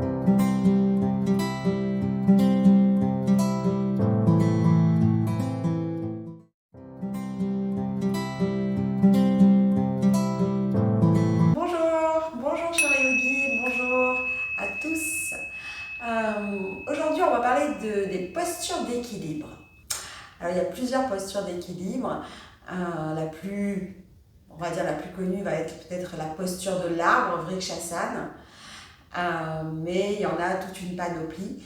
Bonjour chers yogis, bonjour à tous. Aujourd'hui, on va parler des postures d'équilibre. Alors, il y a plusieurs postures d'équilibre. On va dire la plus connue va être peut-être la posture de l'arbre, Vrikshasana. Mais il y en a toute une panoplie.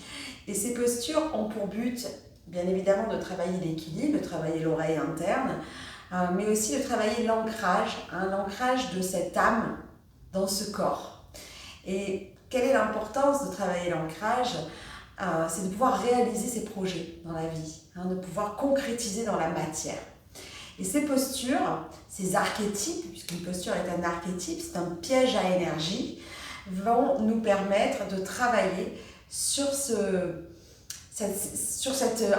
Et ces postures ont pour but, bien évidemment, de travailler l'équilibre, de travailler l'oreille interne, mais aussi de travailler l'ancrage de cette âme dans ce corps. Et quelle est l'importance de travailler l'ancrage? C'est de pouvoir réaliser ses projets dans la vie, de pouvoir concrétiser dans la matière. Et ces postures, ces archétypes, puisqu'une posture est un archétype, c'est un piège à énergie, vont nous permettre de travailler sur cette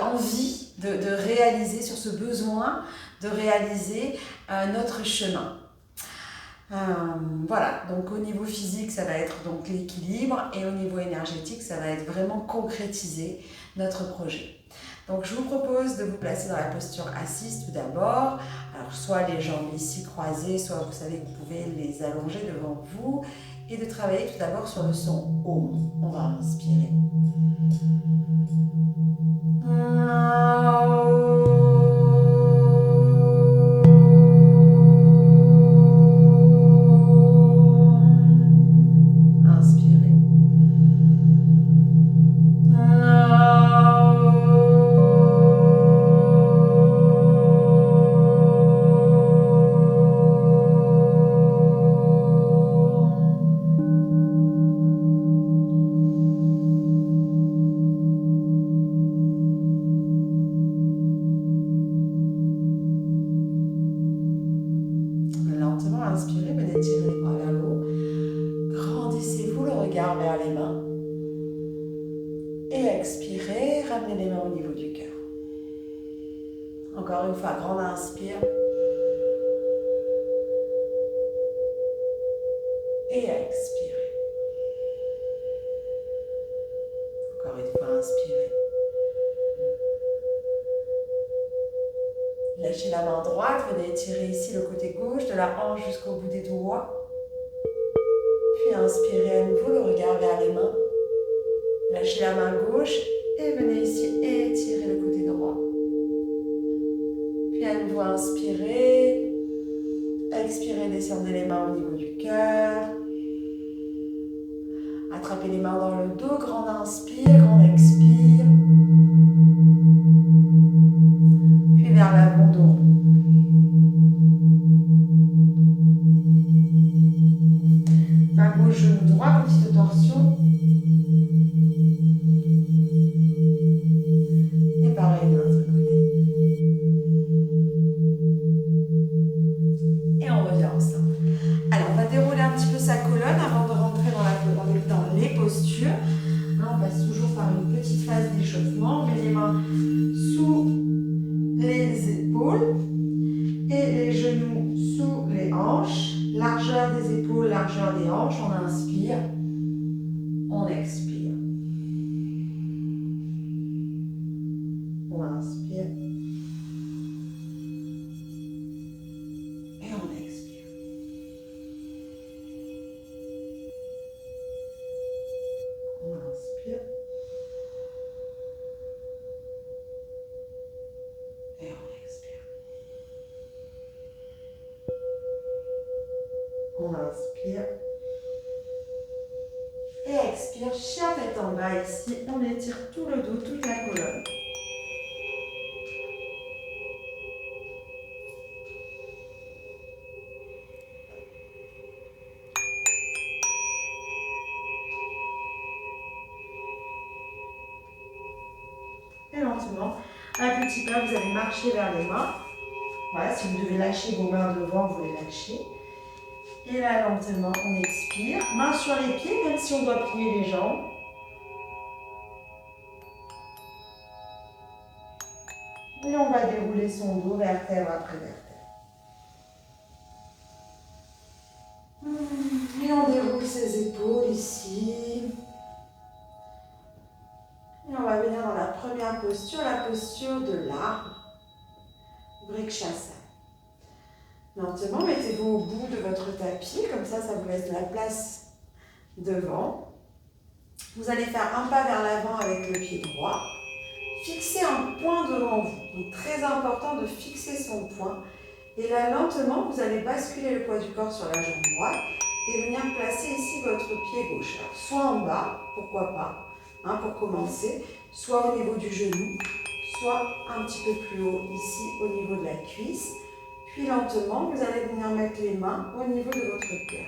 envie de réaliser, sur ce besoin de réaliser notre chemin. Voilà, donc au niveau physique, ça va être donc l'équilibre, et au niveau énergétique, ça va être vraiment concrétiser notre projet. Donc je vous propose de vous placer dans la posture assise tout d'abord. Alors soit les jambes ici croisées, soit vous savez que vous pouvez les allonger devant vous, et de travailler tout d'abord sur le son Om. On va inspirer. Lentement inspirez, venez tirer les bras vers le haut. Grandissez-vous le regard vers les mains. Et expirez, ramenez les mains au niveau du cœur. Encore une fois, grande inspire. Et expirez. Encore une fois, inspirez. Lâchez la main droite, venez étirer ici le côté gauche de la hanche jusqu'au bout des doigts. Puis inspirez à nouveau le regard vers les mains. Lâchez la main gauche et venez ici étirer le côté droit. Puis à nouveau inspirez. Expirez, descendez les mains au niveau du cœur. Attrapez les mains dans le dos, grande inspire, grande expire. Puis vers l'avant, dos rond. Main gauche, genou droit, petite torsion. Et pareil de l'autre côté. Et on revient ensemble. Alors, on va dérouler un petit peu sa colonne avant de rentrer dans les postures. Là, on passe toujours par une petite phase d'échauffement. On met les mains sous les épaules et les genoux sous les hanches. Largeur des épaules, largeur des hanches. On inspire, on expire. On inspire et on expire. On inspire et on expire. On inspire et expire. Chien tête en bas ici. On étire tout le dos, toute la colonne. Et lentement, à petit pas, vous allez marcher vers les mains. Voilà, si vous devez lâcher vos mains devant, vous les lâchez. Et là, lentement, on expire. Main sur les pieds, même si on doit plier les jambes. Et on va dérouler son dos, vertèbre après vertèbre. Et on déroule ses épaules ici. posture, la posture de l'arbre, Vrikshasana. Lentement, mettez-vous au bout de votre tapis, comme ça vous laisse de la place devant. Vous allez faire un pas vers l'avant avec le pied droit. Fixez un point devant vous. Donc, très important de fixer son point. Et là, lentement, vous allez basculer le poids du corps sur la jambe droite et venir placer ici votre pied gauche. Alors, soit en bas, pourquoi pas, pour commencer, soit au niveau du genou, soit un petit peu plus haut ici au niveau de la cuisse. Puis lentement, vous allez venir mettre les mains au niveau de votre cœur.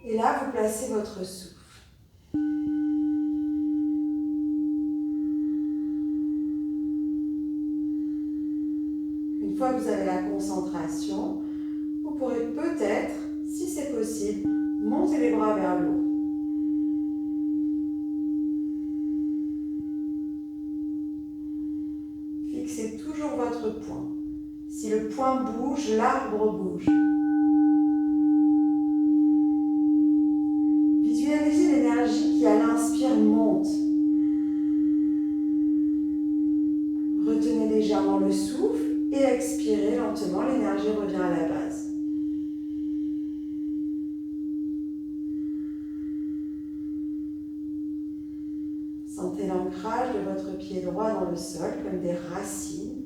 Et là, vous placez votre souffle. Une fois que vous avez la concentration, vous pourrez peut-être, si c'est possible, monter les bras vers le haut. Fixez toujours votre point. Si le point bouge, l'arbre bouge. Visualisez l'énergie qui, à l'inspire, monte. Retenez légèrement le souffle et expirez lentement, l'énergie revient à la base. Sentez l'ancrage de votre pied droit dans le sol comme des racines.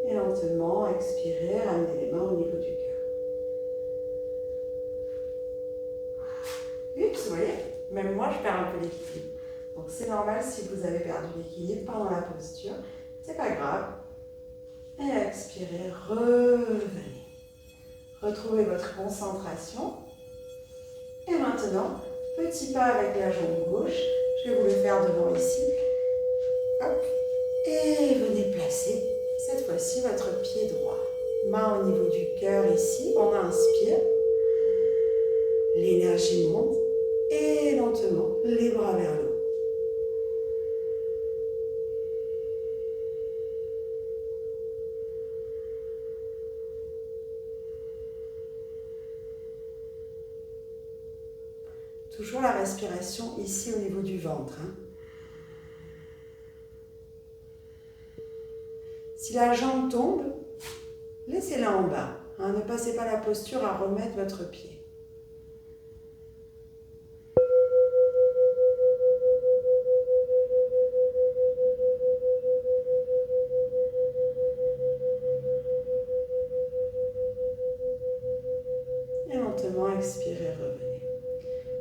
Et lentement, expirez, ramenez les mains au niveau du cœur. Oups, vous voyez, même moi je perds un peu l'équilibre. Donc c'est normal si vous avez perdu l'équilibre pendant la posture, c'est pas grave. Et expirez, revenez. Retrouvez votre concentration. Et maintenant, petit pas avec la jambe gauche. Je vais vous le faire devant ici. Hop. Et venez placer cette fois-ci votre pied droit. Main au niveau du cœur ici. On inspire. L'énergie monte. Et lentement, les bras vers le haut. Toujours la respiration ici au niveau du ventre. Si la jambe tombe, laissez-la en bas. Ne passez pas la posture à remettre votre pied. Et lentement, expirez, revenez.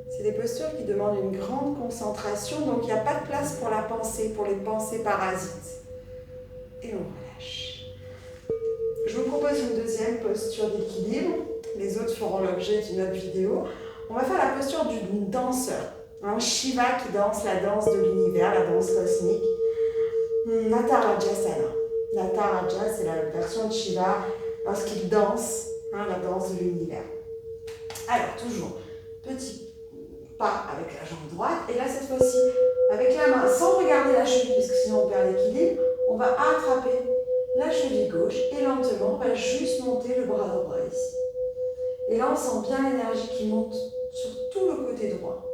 C'est des postures qui demandent une grande concentration, donc il n'y a pas de place pour la pensée, pour les pensées parasites. Et on relâche. Je vous propose une deuxième posture d'équilibre. Les autres feront l'objet d'une autre vidéo. On va faire la posture du danseur. Shiva qui danse la danse de l'univers, la danse cosmique. Natarajasana. Nataraja, c'est la version de Shiva lorsqu'il danse, la danse de l'univers. Alors, toujours, petit pas avec la jambe droite. Et là, cette fois-ci, avec la main, sans regarder la cheville, parce que sinon on perd l'équilibre, on va attraper la cheville gauche et lentement, on va juste monter le bras droit ici. Et là, on sent bien l'énergie qui monte sur tout le côté droit.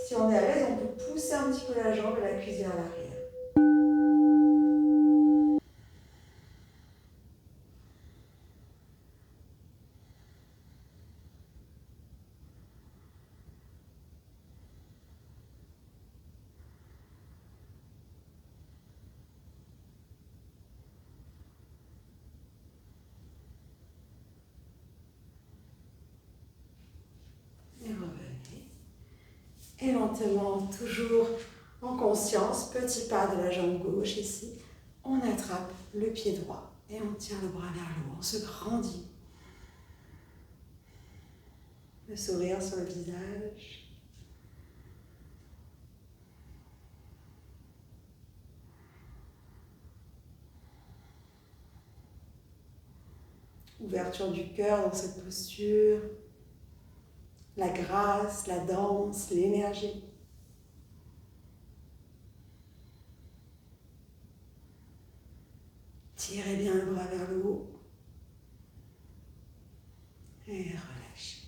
Si on est à l'aise, on peut pousser un petit peu la jambe et la cuisse vers l'arrière. Et revenez. Et lentement, toujours en conscience, petit pas de la jambe gauche ici, on attrape le pied droit et on tire le bras vers le haut, on se grandit. Le sourire sur le visage. Ouverture du cœur dans cette posture. la grâce, la danse, l'énergie. Tirez bien le bras vers le haut et relâchez.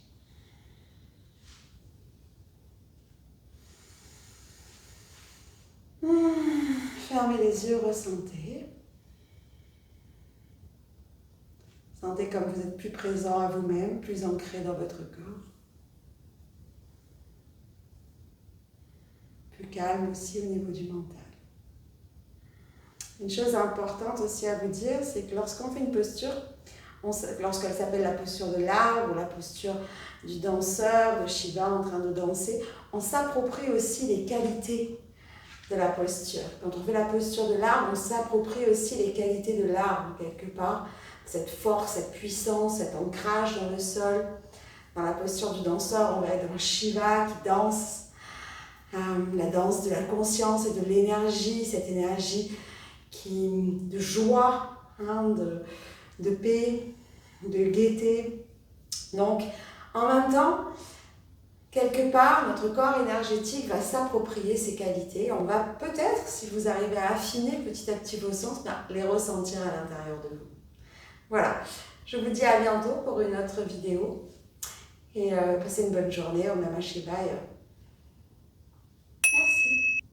Fermez les yeux, ressentez. Sentez comme vous êtes plus présent à vous-même, plus ancré dans votre corps. Plus calme aussi au niveau du mental. Une chose importante aussi à vous dire, c'est que lorsqu'on fait une posture, lorsqu'elle s'appelle la posture de l'arbre ou la posture du danseur, de Shiva en train de danser, on s'approprie aussi les qualités de la posture. Quand on fait la posture de l'arbre, on s'approprie aussi les qualités de l'arbre quelque part, cette force, cette puissance, cet ancrage dans le sol. Dans la posture du danseur, on va être dans Shiva qui danse, la danse de la conscience et de l'énergie, cette énergie de joie, de paix, de gaieté. Donc, en même temps, quelque part, notre corps énergétique va s'approprier ces qualités. On va peut-être, si vous arrivez à affiner petit à petit vos sens, les ressentir à l'intérieur de vous. Voilà, je vous dis à bientôt pour une autre vidéo. Et passez une bonne journée. Om Namah Shivaya.